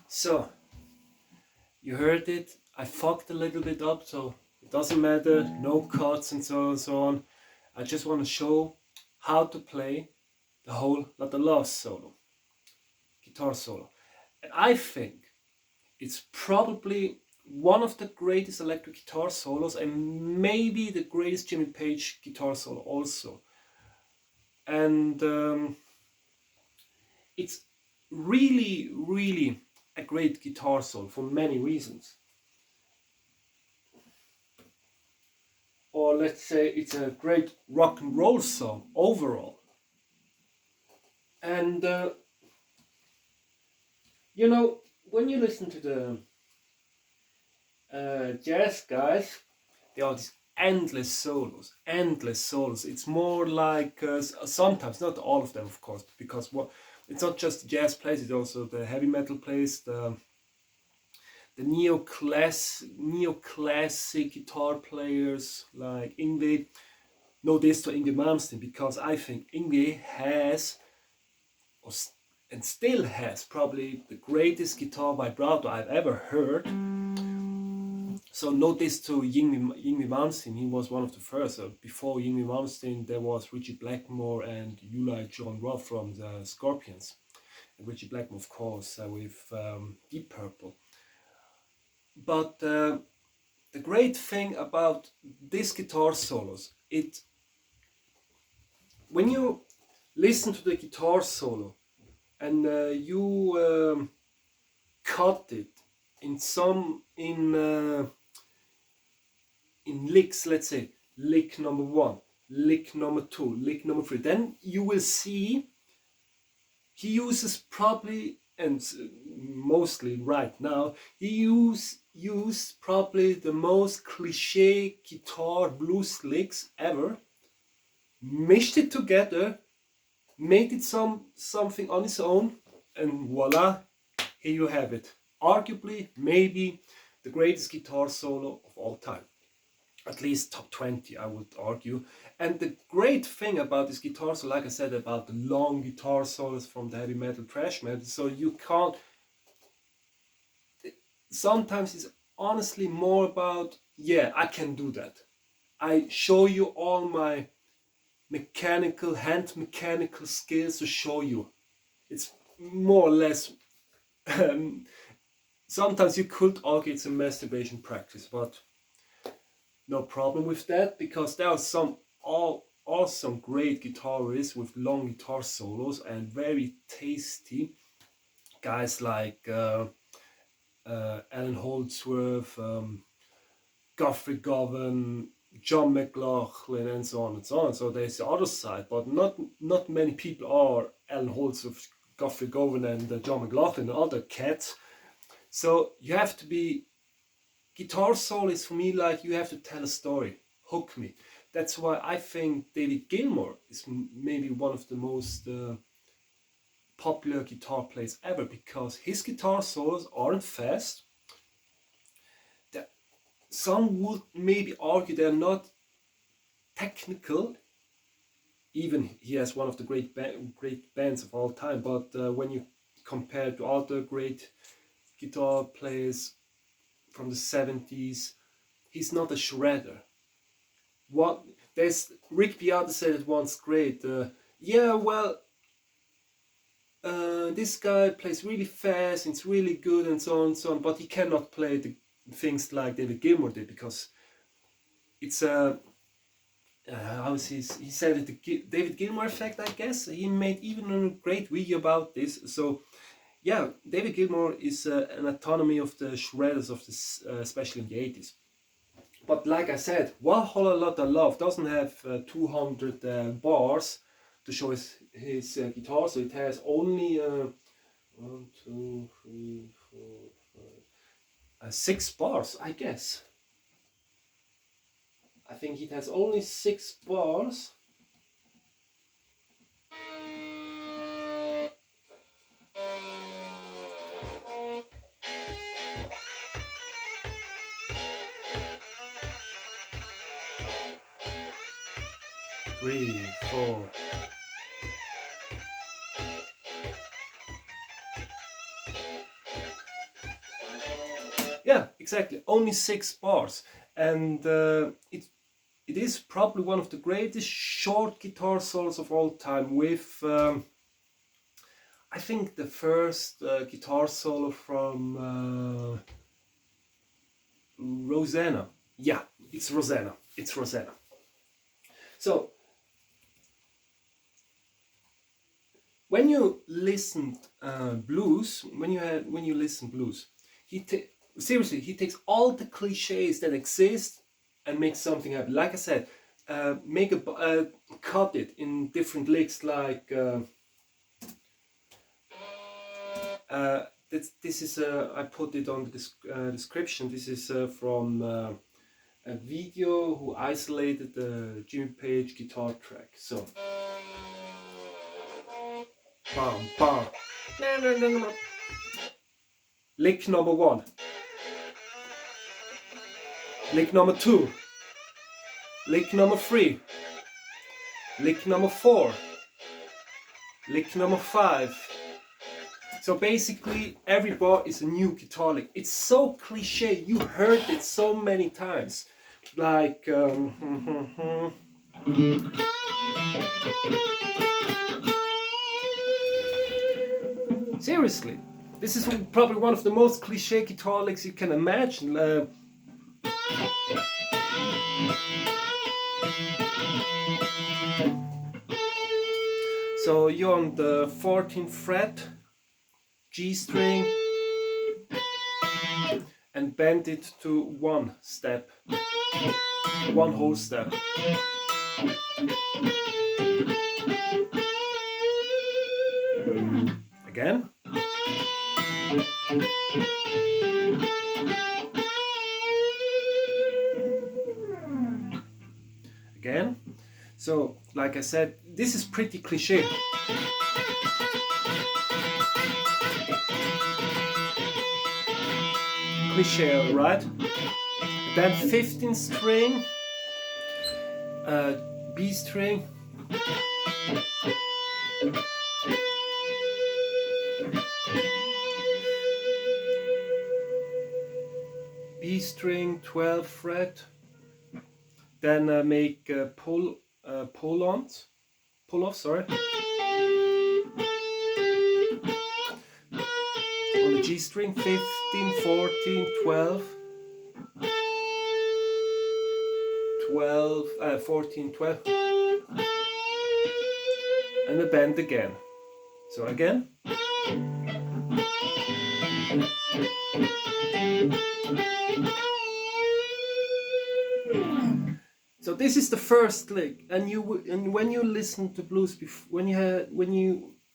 So, you heard it. I fucked a little bit up, so it doesn't matter. No cuts and so on and so on. I just want to show how to play the Whole Lotta Love solo, guitar solo. And I think it's probably one of the greatest electric guitar solos and maybe the greatest Jimmy Page guitar solo also. And it's really, really a great guitar solo for many reasons. Or let's say it's a great rock and roll song overall. And you know, when you listen to the jazz guys, there are these endless solos. It's more like sometimes, not all of them, of course, because it's not just jazz plays; it's also the heavy metal plays, the neoclassic guitar players like Yngwie. No diss to Yngwie Malmsteen, because I think Yngwie has, and still has, probably the greatest guitar vibrato I've ever heard. So no diss to Yngwie Malmsteen, he was one of the first. Before Yngwie Malmsteen, there was Richie Blackmore and Uli John Roth from the Scorpions. And Richie Blackmore, of course, with Deep Purple. But the great thing about these guitar solos, when you listen to the guitar solo and you cut it in licks, let's say lick number 1, lick number 2, lick number 3, then you will see he uses probably, and mostly right now, he used probably the most cliche guitar blues licks ever, meshed it together, made it something on its own, and voila, here you have it. Arguably, maybe the greatest guitar solo of all time. At least top 20, I would argue. And the great thing about this guitar solo, like I said, about the long guitar solos from the heavy metal, thrash metal, so you can't... Sometimes it's honestly more about, yeah, I can do that. I show you all my hand mechanical skills to show you. It's more or less... sometimes you could argue it's a masturbation practice, but no problem with that, because there are some awesome great guitarists with long guitar solos and very tasty guys like Alan Holdsworth, Guthrie Govan, John McLaughlin, and so on and so on. So there's the other side, but not many people are Alan Holdsworth, Guthrie Govan, and John McLaughlin and other cats. So you have to be... Guitar solo is for me like you have to tell a story. hook me. That's why I think David Gilmour is maybe one of the most popular guitar players ever, because his guitar solos aren't fast. Some would maybe argue they're not technical. Even he has one of the great bands of all time, but when you compare to other great guitar players from the 70s, he's not a shredder. What there's Rick Beato said it once great. Yeah, well, this guy plays really fast, it's really good, and so on and so on, but he cannot play the things like David Gilmour did, because it's a he said it, the David Gilmour effect, I guess. He made even a great video about this. So yeah, David Gilmour is an autonomy of the shredders of this, especially in the 80s. But like I said, Whole Lotta Love doesn't have 200 bars to show his guitar, so it has only 1, 2, 3, 4, 5, 6 bars, I guess. I think it has only 6 bars. Three, 4. Yeah, exactly. Only 6 bars, and it is probably one of the greatest short guitar solos of all time. With I think the first guitar solo from Rosanna. Yeah, it's Rosanna. It's Rosanna. So when you listen blues, when you listen blues, seriously, he takes all the cliches that exist and makes something happen. Like I said, cut it in different licks. Like this is I put it on the description. This is from a video who isolated the Jimmy Page guitar track. So. Bam, bam. Lick number 1. Lick number 2. Lick number 3. Lick number 4. Lick number 5. So basically, every bar is a new guitar lick. It's so cliche. You heard it so many times. Like. Seriously, this is probably one of the most cliche guitar licks you can imagine. So you're on the 14th fret, G string, and bend it to 1 step, 1 whole step. Again. Again. So, like I said, this is pretty cliche. Cliche, right? Then 15th string, B string. B string, 12th fret, then make pull-offs, sorry, on the G string, 15, 14, 12, 14, 12, and a bend again. So again. So this is the first lick, and when you listen to blues, when you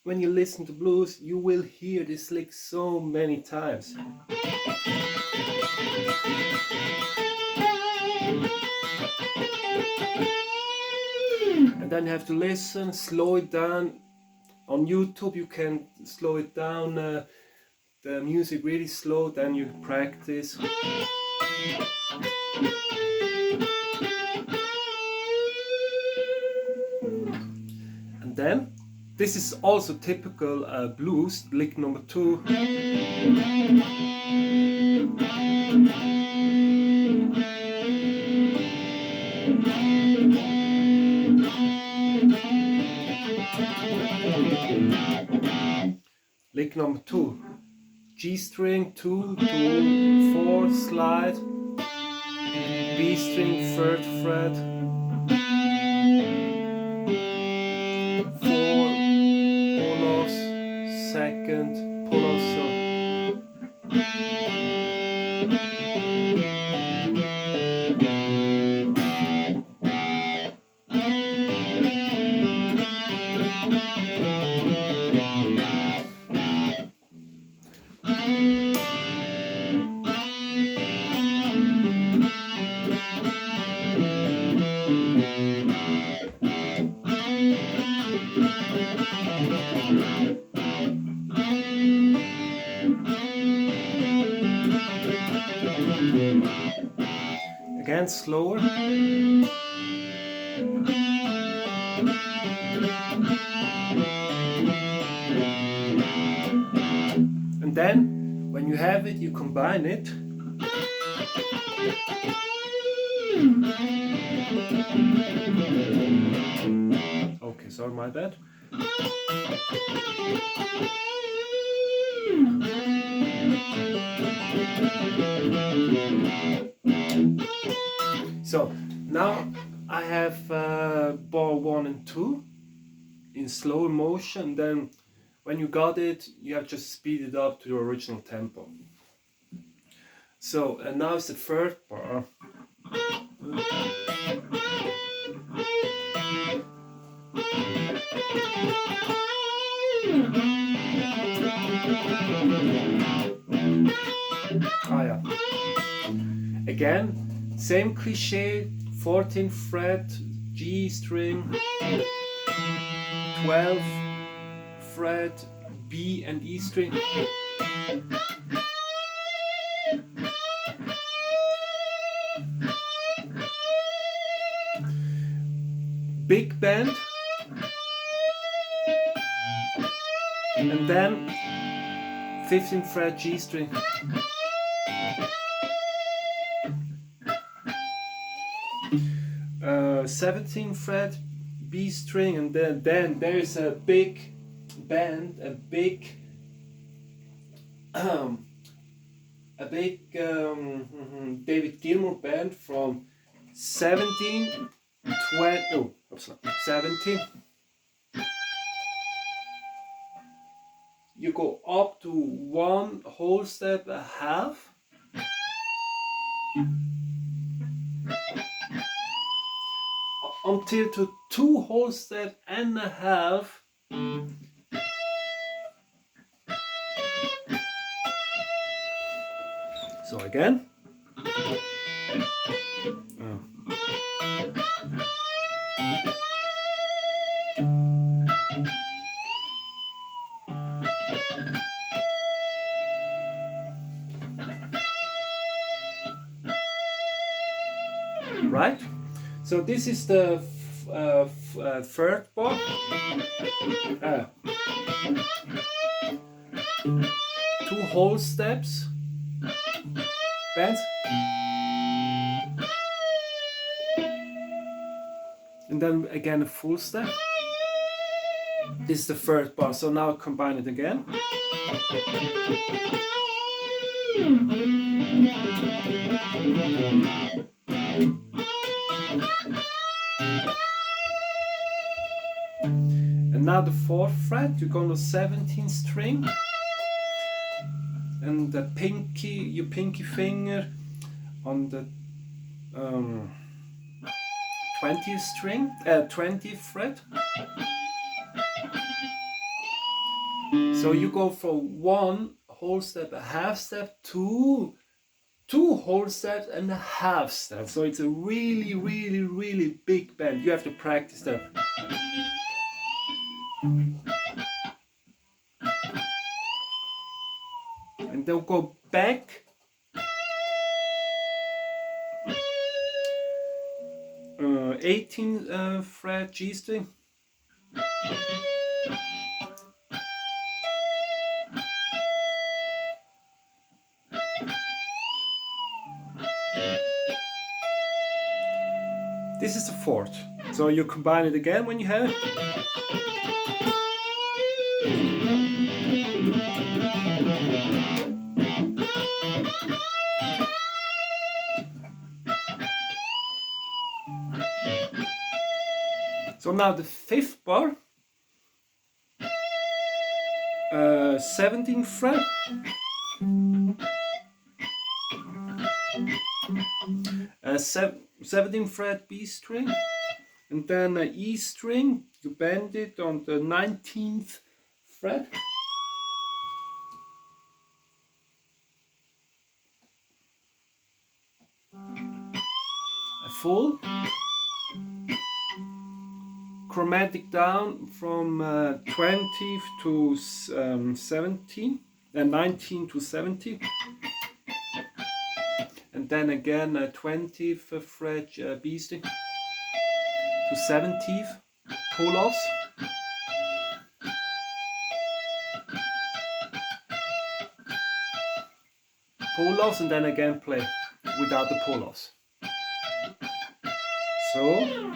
listen to blues, you will hear this lick so many times. and then you have to listen, slow it down. On YouTube you can slow it down, the music really slow, then you practice. And then, this is also typical blues, lick number 2. Lick number 2, G string 2 to 4 slide, B string 3rd fret, 4 pull offs, 2nd pull off. Again, slower. And then, when you have it, you combine it. Okay, sorry, my bad. So now I have bar 1 and 2 in slow motion. Then when you got it, you have just speed it up to your original tempo. So, and now it's the 3rd bar. Ah, yeah. Again, same cliche, 14th fret, G string, 12th fret, B and E string. Big bend, and then 15th fret G string. Uh, 17th fret B string, and then there is a big bend, a big David Gilmour band from 17. You go up to 1 whole step a half, until to 2 whole step and a half. So again. Right? So this is the 3rd bar. 2 whole steps, bends, and then again a full step. This is the 3rd bar, so now combine it again. And now the 4th fret, you go on the 17th string, and the your pinky finger on the 20th string, 20th fret. So you go from 1 whole step, a half step, to 2 whole steps and a half step. So it's a really, really, really big bend. You have to practice that. And then go back. 18 fret G string. This is the 4th. So you combine it again when you have it. So now the 5th bar, 17th fret, 17th fret B string, and then an E string, you bend it on the 19th fret. A full. Chromatic down from 20 to 17, 19 to 70, and then again a 20th fret B string to 70th, pull-offs, pull-offs, and then again play without the pull-offs. So.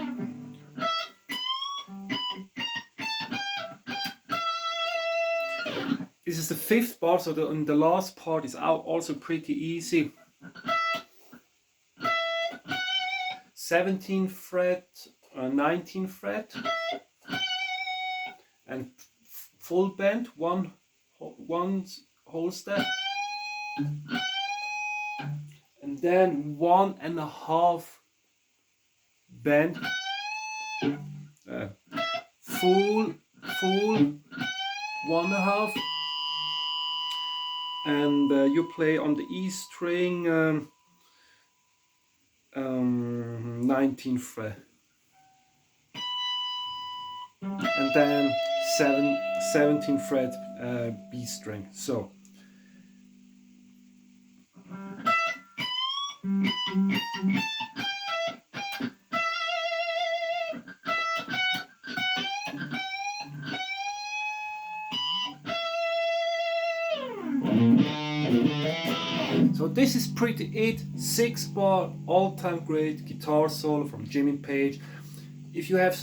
This is the 5th bar, so the last part is also pretty easy. 17th fret, 19th fret, and full bend, one whole step, and then 1.5 bend, full, 1.5. And you play on the E string 19th fret, and then 17th fret B string. So this is pretty it. 6-bar all-time great guitar solo from Jimmy Page. If you have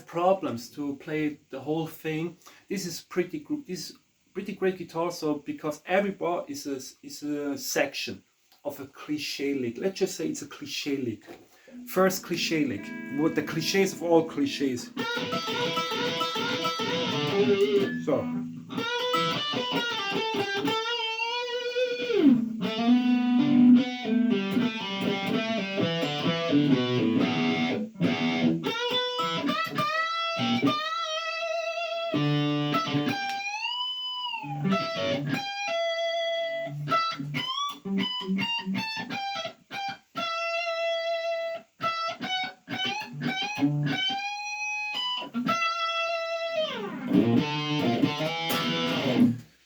problems to play the whole thing, this is pretty great guitar solo, because every bar is a section of a cliche lick. Let's just say it's a cliche lick. First cliche lick, with the cliches of all cliches. So.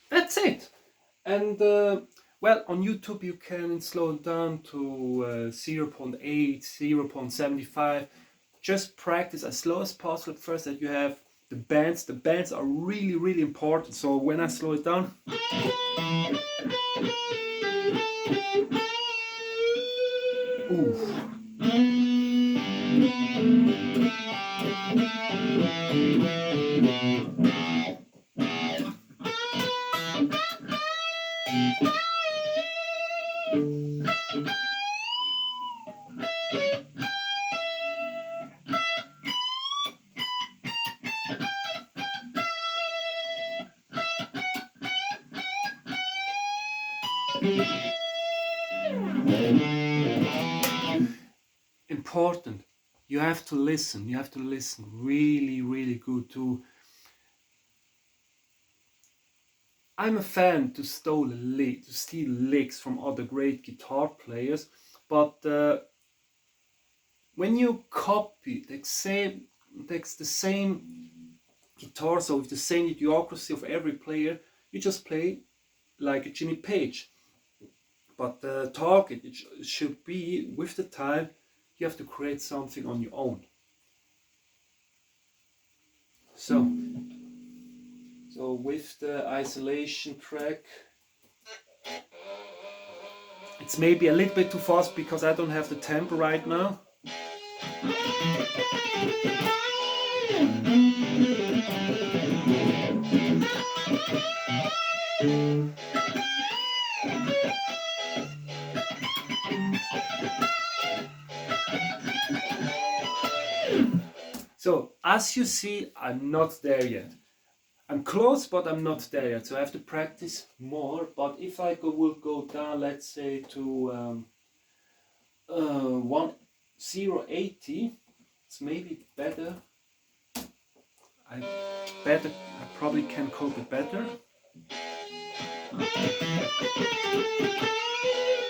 That's it. And well, on YouTube you can slow it down to 0.8, 0.75. Just practice as slow as possible at first, that you have the bends. The bends are really, really important. So when I slow it down, ooh. Important. You have to listen. You have to listen really, really good to I'm a fan to steal licks from other great guitar players, but when you copy the same guitar, so with the same idiocracy of every player, you just play like a Jimmy Page. But the target should be, with the time, you have to create something on your own. So with the isolation track, it's maybe a little bit too fast because I don't have the tempo right now. So as you see, I'm not there yet. I'm close, but I'm not there yet. So I have to practice more. But if I will go down, let's say to 1080, it's maybe better. I probably can cope it better.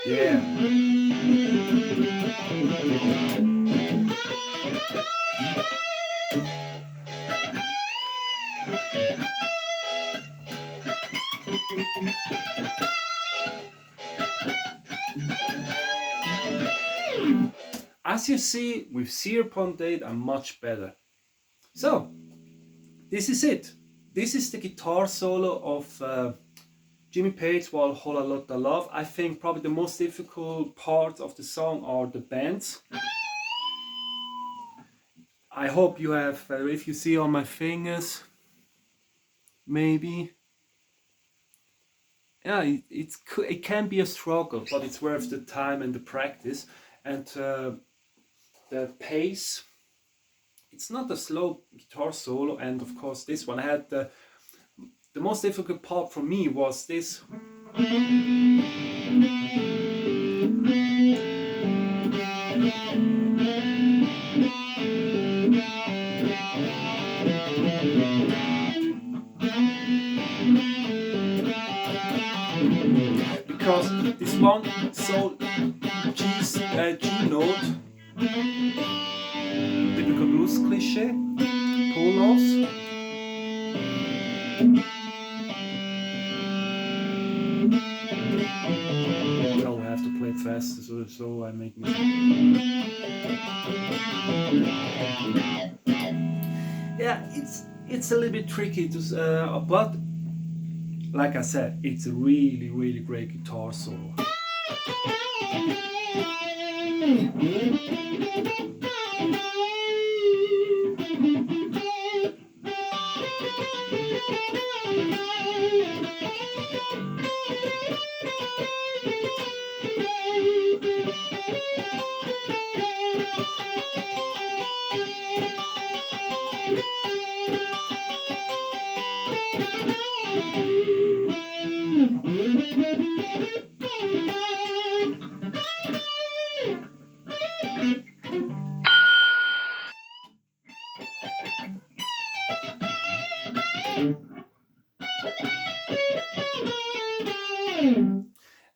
Yeah. As you see, with 0.8, I'm much better. So, this is it. This is the guitar solo of Jimmy Page, Whole Lotta Love. I think probably the most difficult parts of the song are the bends. I hope you have, if you see on my fingers, maybe. Yeah, it can be a struggle, but it's worth the time and the practice. And the pace, it's not a slow guitar solo. And of course this one, I had the most difficult part for me was this. Because this one so G note, typical blues cliche, pull notes. Oh, I have to play it fast, so I make mistakes. Yeah, it's a little bit tricky to, but like I said, it's a really, really great guitar solo.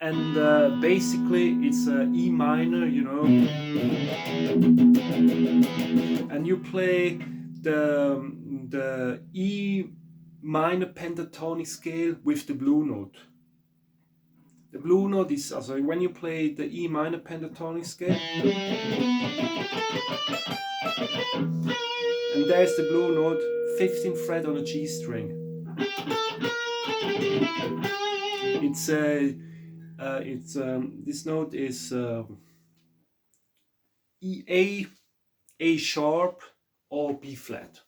And basically it's a E minor, you know, and you play the E minor pentatonic scale with the blue note. The blue note is also when you play the E minor pentatonic scale, and there's the blue note, 15th fret on a G string. This note is A sharp or B flat.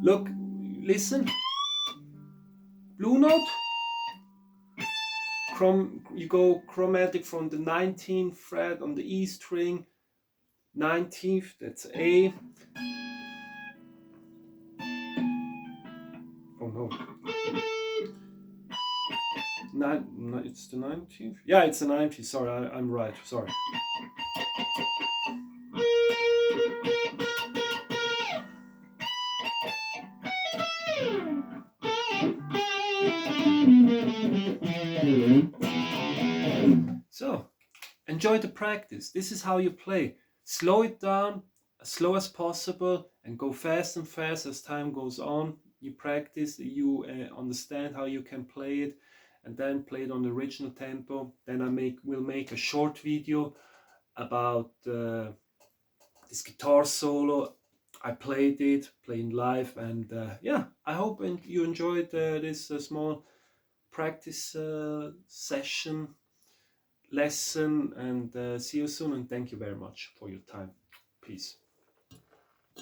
Look, listen. Blue note. You go chromatic from the 19th fret on the E string, 19th, that's A. no. No, it's the 19th. Yeah, it's the 19th. Sorry, I'm right. Sorry. So, enjoy the practice. This is how you play. Slow it down as slow as possible and go fast and fast as time goes on. You practice, you understand how you can play it, and then play it on the original tempo. Then will make a short video about this guitar solo. I played it, playing live, and yeah, I hope you enjoyed this small practice session lesson, and see you soon, and thank you very much for your time. Peace.